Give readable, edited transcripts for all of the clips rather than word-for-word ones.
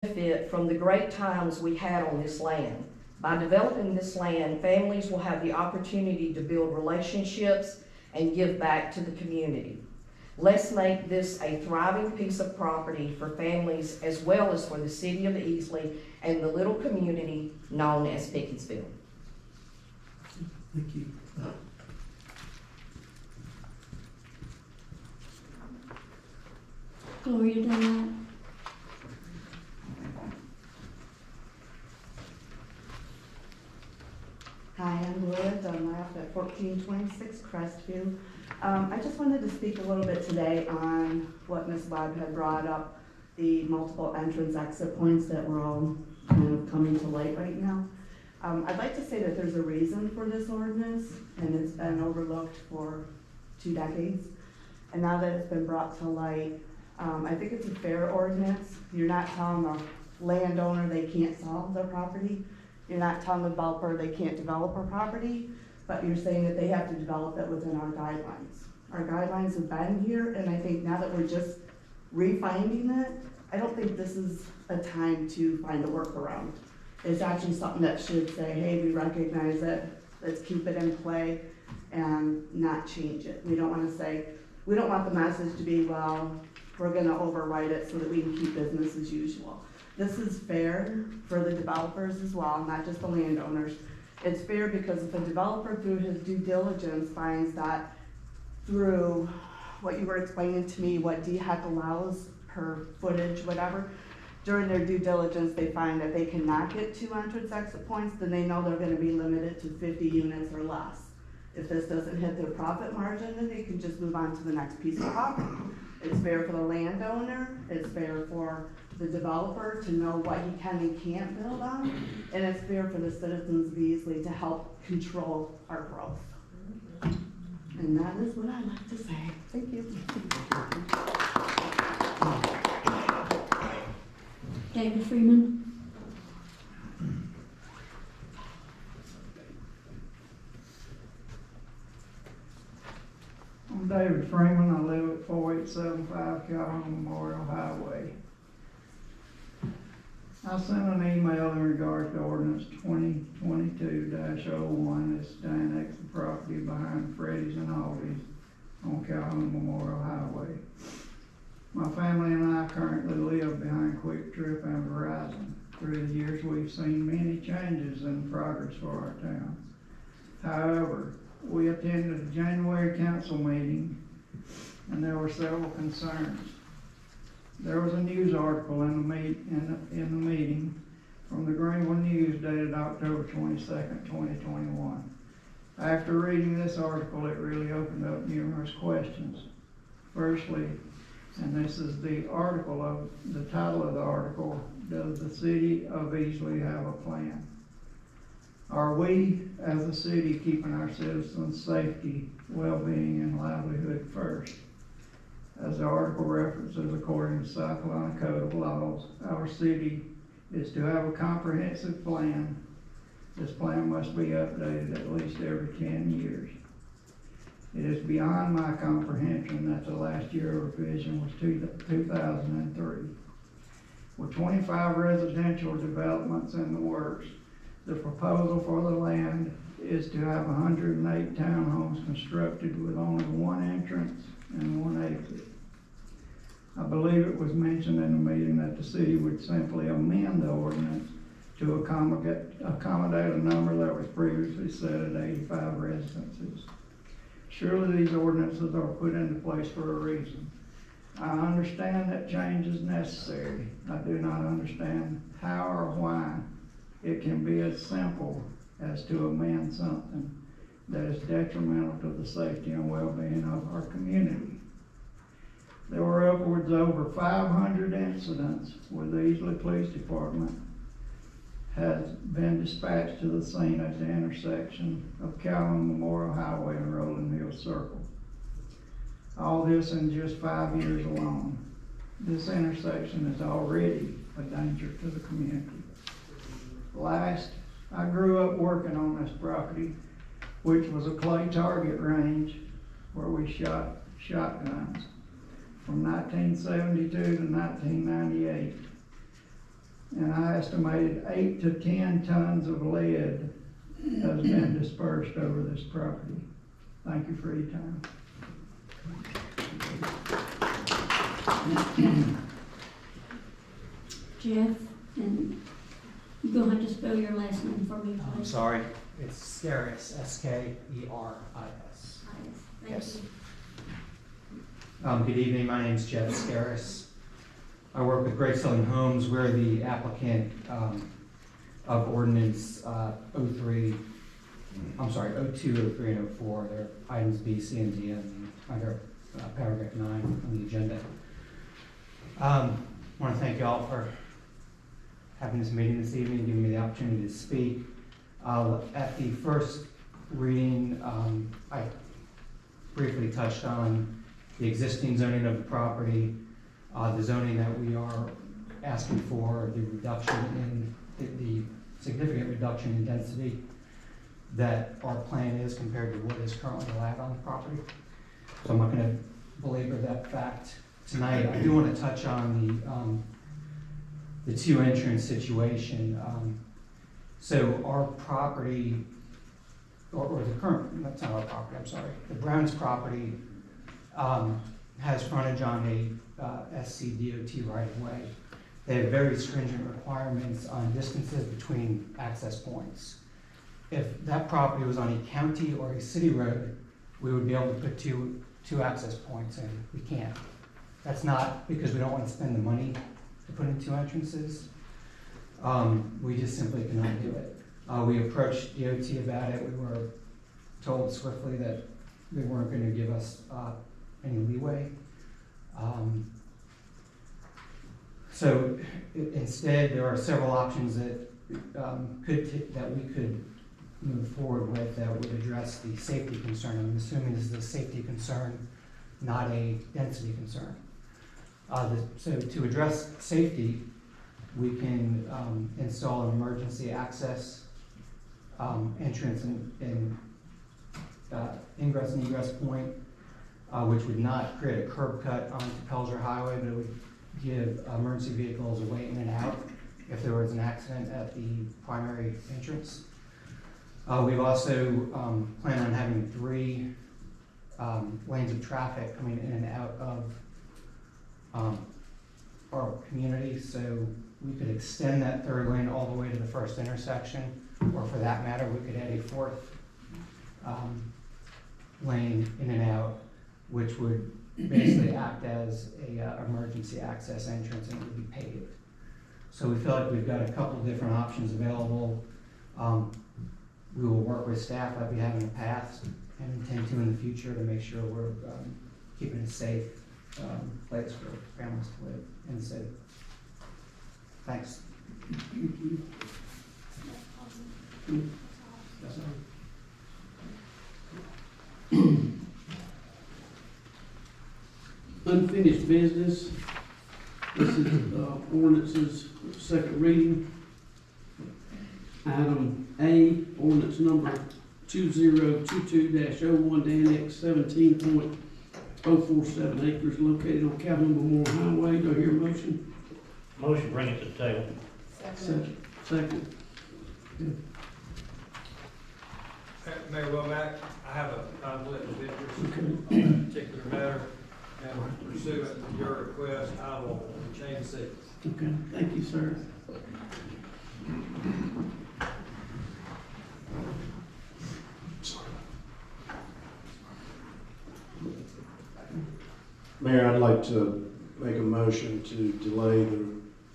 benefit from the great times we had on this land. By developing this land, families will have the opportunity to build relationships and give back to the community. Let's make this a thriving piece of property for families as well as for the city of Easley and the little community known as Pickensville. Thank you. Gloria Dunbar. Hi, I'm Gloria Dunbar at 1426 Crestview. I just wanted to speak a little bit today on what Ms. Webb had brought up, the multiple entrance exit points that we're all kind of coming to light right now. I'd like to say that there's a reason for this ordinance, and it's been overlooked for 2 decades. And now that it's been brought to light, I think it's a fair ordinance. You're not telling the landowner they can't sell their property. You're not telling the developer they can't develop a property, but you're saying that they have to develop it within our guidelines. Our guidelines have been here, and I think now that we're just refinding it, I don't think this is a time to find a workaround. It's actually something that should say, hey, we recognize it, let's keep it in play and not change it. We don't want to say, we don't want the message to be, well, we're gonna overwrite it so that we can keep business as usual. This is fair for the developers as well, not just the landowners. It's fair because if a developer through his due diligence finds that through what you were explaining to me, what DHEC allows per footage, whatever, during their due diligence, they find that they cannot get 2 entrance exit points, then they know they're gonna be limited to 50 units or less. If this doesn't hit their profit margin, then they can just move on to the next piece of property. It's fair for the landowner, it's fair for the developer to know what he can and can't build on, and it's fair for the citizens of Easley to help control our growth. And that is what I like to say. Thank you. David Freeman. I'm David Freeman. I live at 4875 Calhoun Memorial Highway. I sent an email in regard to ordinance 2022-01. It's to annex the property behind Freddy's and Aldi's on Calhoun Memorial Highway. My family and I currently live behind Quick Trip and Verizon. Through the years, we've seen many changes in progress for our town. However, we attended a January council meeting and there were several concerns. There was a news article in the meeting from the Greenville News dated October 22nd, 2021. After reading this article, it really opened up numerous questions. Firstly, and this is the title of the article, does the city of Easley have a plan? Are we, as a city, keeping our citizens' safety, well-being, and livelihood first? As the article references, according to South Carolina Code of Laws, our city is to have a comprehensive plan. This plan must be updated at least every 10 years. It is beyond my comprehension that the last year of revision was 2003. With 25 residential developments in the works, the proposal for the land is to have 108 townhomes constructed with only 1 entrance and 1 exit. I believe it was mentioned in the meeting that the city would simply amend the ordinance to accommodate a number that was previously set at 85 residences. Surely these ordinances are put into place for a reason. I understand that change is necessary. I do not understand how or why it can be as simple as to amend something that is detrimental to the safety and well-being of our community. There were upwards over 500 incidents where the Easley Police Department has been dispatched to the scene at the intersection of Calhoun Memorial Highway and Rolling Hill Circle. All this in just 5 years alone. This intersection is already a danger to the community. Last, I grew up working on this property, which was a clay target range where we shot shotguns from 1972 to 1998. and I estimated 8 to 10 tons of lead has been dispersed over this property. Thank you for your time. Jeff, and you're gonna have to spell your last name for me, I'm please. sorry, it's Skeris, Skeris. Thank Yes. you. Good evening, my name is Jeff Skeris. I work with Great Southern Homes. We're the applicant of ordinance 02, 03, and 04. They're items B, C, and D under paragraph 9 on the agenda. I want to thank you all for having this meeting this evening, giving me the opportunity to speak. At the first reading, I briefly touched on the existing zoning of the property, the zoning that we are asking for, the reduction in, the significant reduction in density that our plan is compared to what is currently allowed on the property. So I'm not going to belabor that fact tonight. I do want to touch on the two entrance situation. So our property, or the current, that's not our property, I'm sorry, the Brown's property has frontage on a SCDOT right of way. They have very stringent requirements on distances between access points. If that property was on a county or a city road, we would be able to put two access points in. We can't. That's not because we don't want to spend the money to put in two entrances. We just simply cannot do it. We approached DOT about it. We were told swiftly that they weren't going to give us any leeway. So instead, there are several options that we could move forward with that would address the safety concern. I'm assuming this is a safety concern, not a density concern. So to address safety, we can install an emergency access entrance and ingress and egress point, which would not create a curb cut onto Pelzer Highway, but it would give emergency vehicles a way in and out if there was an accident at the primary entrance. We've also planned on having 3 lanes of traffic coming in and out of our community, so we could extend that 3rd lane all the way to the first intersection, or for that matter, we could add a 4th lane in and out, which would basically act as a emergency access entrance, and it would be paved. So we feel like we've got a couple different options available. We will work with staff like we have in the past and intend to in the future to make sure we're keeping a safe place for families to live in the city. Thanks. Yes, sir. Unfinished business. This is ordinances, 2nd reading. Item A, ordinance number 2022-01 to annex 17.047 acres located on Calhoun Memorial Highway. Do I hear a motion? Motion, bring it to the table. Second. Mayor Womack, I have a conflict of interest Okay. on that particular matter, and pursuant to your request, I will change seats. Okay, thank you, sir. Mayor, I'd like to make a motion to delay the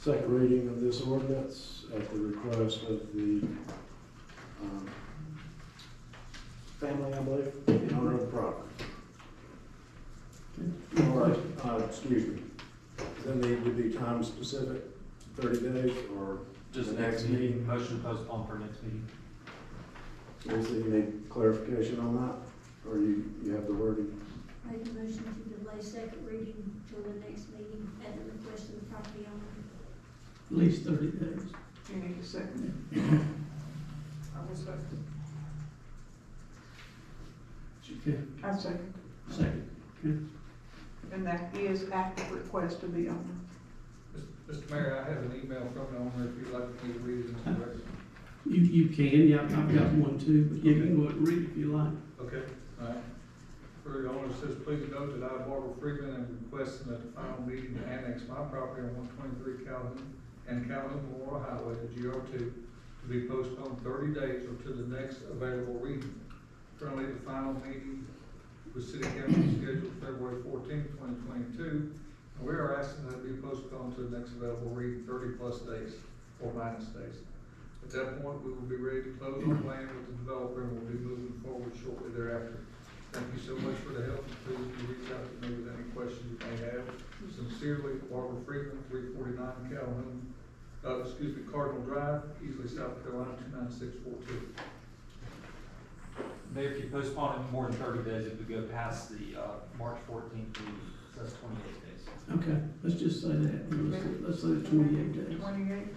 2nd reading of this ordinance at the request of the family, I believe, the owner of the property. Or, excuse me, does that need to be time specific, 30 days, or Just the next meeting? Motion postponed for next meeting. Lisa, you need clarification on that, or you have the wording? Make a motion to delay 2nd reading till the next meeting at the request of the property owner. At least 30 days. You need a second. I will second. Okay, I second. second. Okay. And that is at the request of the owner. Mr. Mayor, I have an email from the owner if you'd like me to read it into the record. You can, yeah, I've got one too, but you can go ahead and read it if you like. Okay, all right. For the owner says, please note that I, Barbara Freeman, am requesting at the final meeting to annex my property on 123 Calhoun and Calhoun Memorial Highway to GR2 to be postponed 30 days or to the next available reading. Currently, the final meeting with City Council is scheduled February 14, 2022. And we are asking that it be postponed to the next available reading, 30 plus days or minus days. At that point, we will be ready to close our plan with the developer and we'll be moving forward shortly thereafter. Thank you so much for the help. Please do reach out to me with any questions you may have. Sincerely, Barbara Freeman, 349 Cardinal Drive, Easley, South Carolina, 29642. Mayor, if you postpone it more than 30 days, it would go past the March 14th meeting, so that's 28 days. Okay, let's just say that. Let's say the 28 days. 28?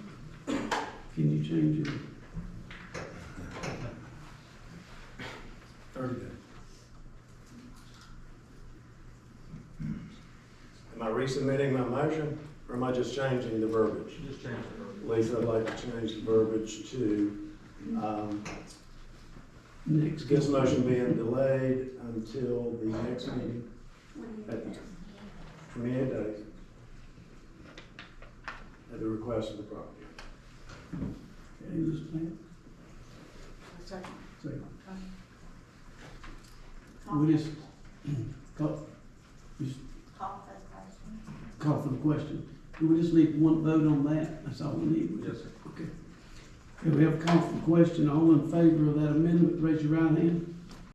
Can you change it? 30 days. Am I resubmitting my motion, or am I just changing the verbiage? Just change the verbiage. Lisa, I'd like to change the verbiage to, Next. this motion being delayed until the next meeting at the 28 days at the request of the property. Okay, this plan. Second. We just call for the question. Do we just need one vote on that? That's all we need? Yes, sir. Okay. Okay, we have a call for the question. All in favor of that amendment, raise your right hand.